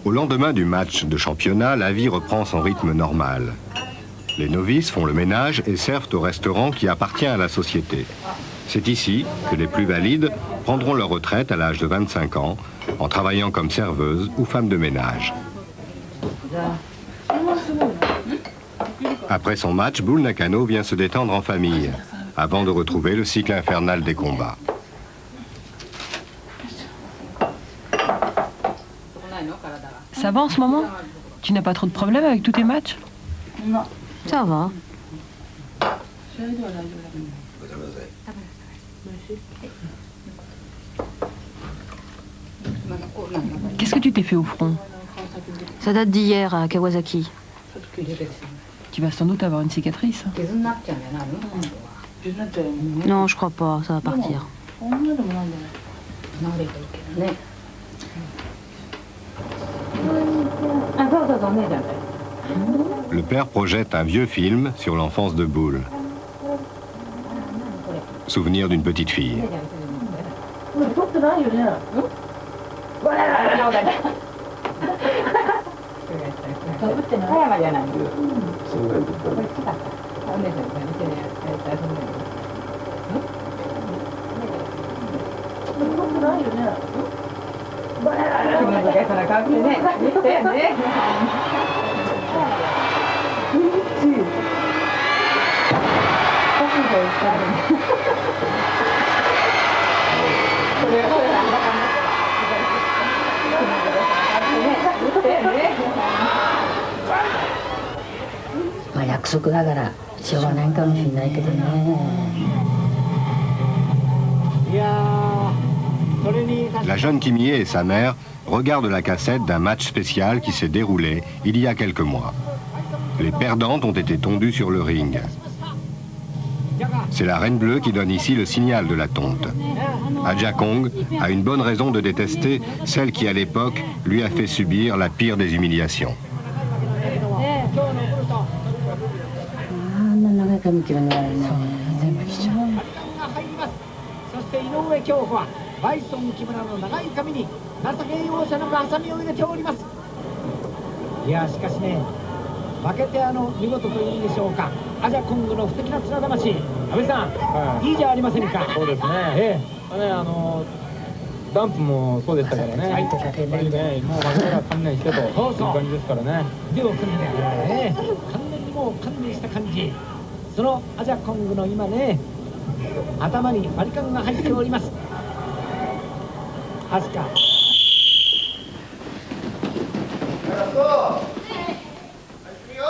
Au lendemain du match de championnat, la vie reprend son rythme normal. Les novices font le ménage et servent au restaurant qui appartient à la société. C'est ici que les plus valides prendront leur retraite à l'âge de 25 ans en travaillant comme serveuse ou femme de ménage. Après son match, Bull Nakano vient se détendre en famille avant de retrouver le cycle infernal des combats. Ça va en ce moment? Tu n'as pas trop de problèmes avec tous tes matchs? Non. Ça va. Qu'est-ce que tu t'es fait au front? Ça date d'hier à Kawasaki. Tu vas sans doute avoir une cicatrice. Non, je crois pas, ça va partir. Le père projette un vieux film sur l'enfance de Bull. Souvenir d'une petite fille. La jeune Kimie et sa mère regardent la cassette d'un match spécial qui s'est déroulé il y a quelques mois. Les perdantes ont été tondues sur le ring. C'est la Reine Bleue qui donne ici le signal de la tonte. Aja Kong a une bonne raison de détester celle qui, à l'époque, lui a fait subir la pire des humiliations.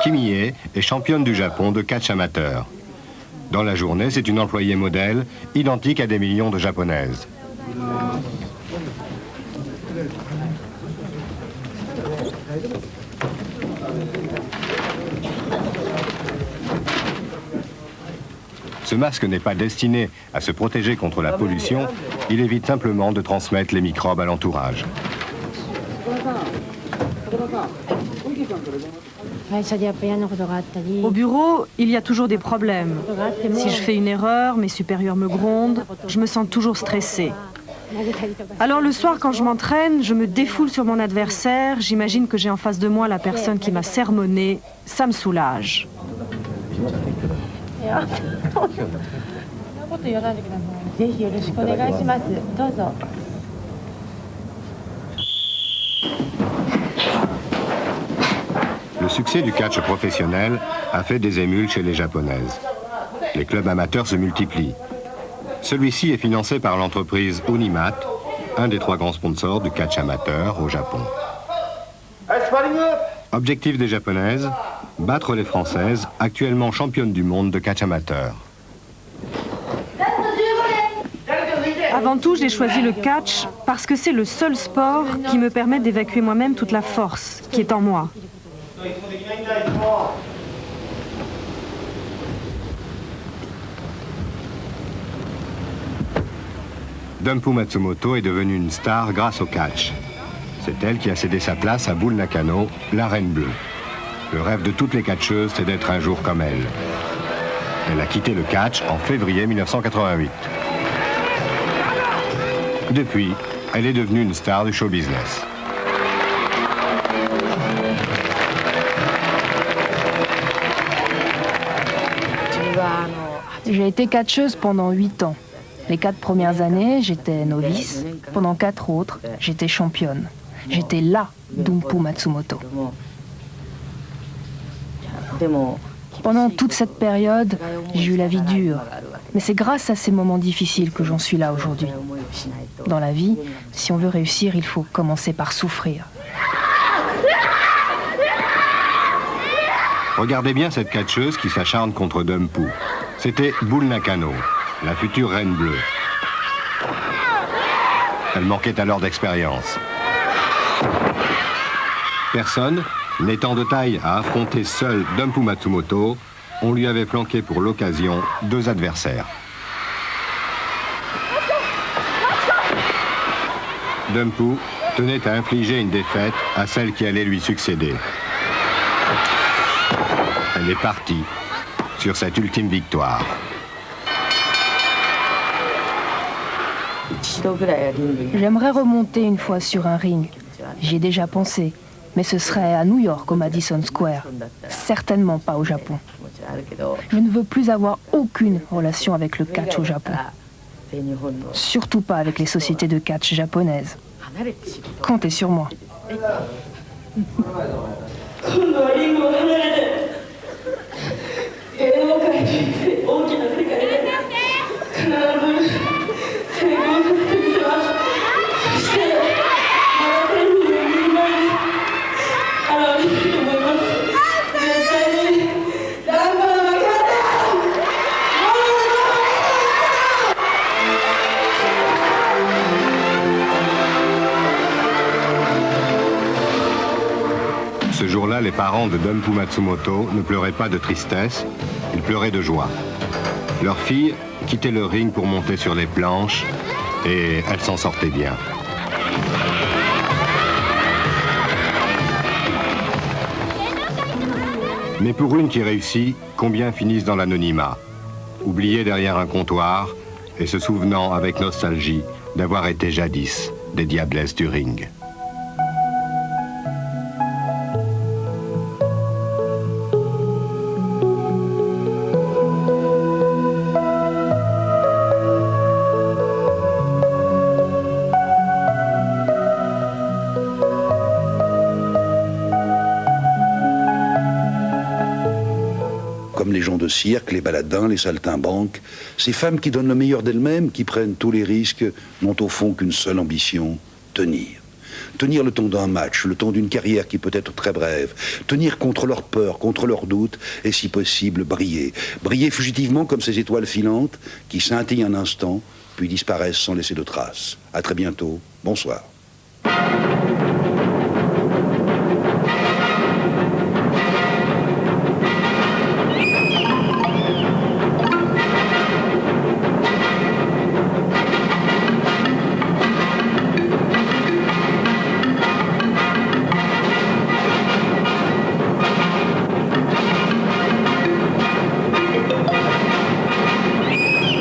Kimie est championne du Japon de catch amateur. Dans la journée, c'est une employée modèle, identique à des millions de japonaises. Ce masque n'est pas destiné à se protéger contre la pollution, il évite simplement de transmettre les microbes à l'entourage. Au bureau, il y a toujours des problèmes. Si je fais une erreur, mes supérieurs me grondent, je me sens toujours stressée. Alors le soir, quand je m'entraîne, je me défoule sur mon adversaire, j'imagine que j'ai en face de moi la personne qui m'a sermonné, ça me soulage. Le succès du catch professionnel a fait des émules chez les Japonaises. Les clubs amateurs se multiplient. Celui-ci est financé par l'entreprise Unimat, un des 3 grands sponsors du catch amateur au Japon. Objectif des Japonaises, battre les Françaises, actuellement championnes du monde de catch amateur. Avant tout, j'ai choisi le catch parce que c'est le seul sport qui me permet d'évacuer moi-même toute la force qui est en moi. Dumpu Matsumoto est devenue une star grâce au catch. C'est elle qui a cédé sa place à Bull Nakano, la Reine Bleue. Le rêve de toutes les catcheuses, c'est d'être un jour comme elle. Elle a quitté le catch en février 1988. Depuis, elle est devenue une star du show business. J'ai été catcheuse pendant 8 ans. Les 4 premières années, j'étais novice. Pendant 4 autres, j'étais championne. J'étais la Dumpu Matsumoto. Pendant toute cette période, j'ai eu la vie dure. Mais c'est grâce à ces moments difficiles que j'en suis là aujourd'hui. Dans la vie, si on veut réussir, il faut commencer par souffrir. Regardez bien cette catcheuse qui s'acharne contre Dumpu. C'était Bull Nakano, la future reine bleue. Elle manquait alors d'expérience. Personne, n'étant de taille à affronter seul Dumpu Matsumoto, on lui avait flanqué pour l'occasion 2 adversaires. Dumpu tenait à infliger une défaite à celle qui allait lui succéder. Elle est partie sur cette ultime victoire. J'aimerais remonter une fois sur un ring. J'y ai déjà pensé. Mais ce serait à New York, au Madison Square. Certainement pas au Japon. Je ne veux plus avoir aucune relation avec le catch au Japon. Surtout pas avec les sociétés de catch japonaises. Comptez sur moi. Ce jour-là, les parents de Dumpu Matsumoto ne pleuraient pas de tristesse, ils pleuraient de joie. Leur fille quittait le ring pour monter sur les planches et elle s'en sortait bien. Mais pour une qui réussit, combien finissent dans l'anonymat, oubliés derrière un comptoir et se souvenant avec nostalgie d'avoir été jadis des diablesses du ring. Comme les gens de cirque, les baladins, les saltimbanques, ces femmes qui donnent le meilleur d'elles-mêmes, qui prennent tous les risques, n'ont au fond qu'une seule ambition, tenir. Tenir le temps d'un match, le temps d'une carrière qui peut être très brève, tenir contre leurs peurs, contre leurs doutes, et si possible briller. Briller fugitivement comme ces étoiles filantes qui scintillent un instant, puis disparaissent sans laisser de traces. À très bientôt, bonsoir.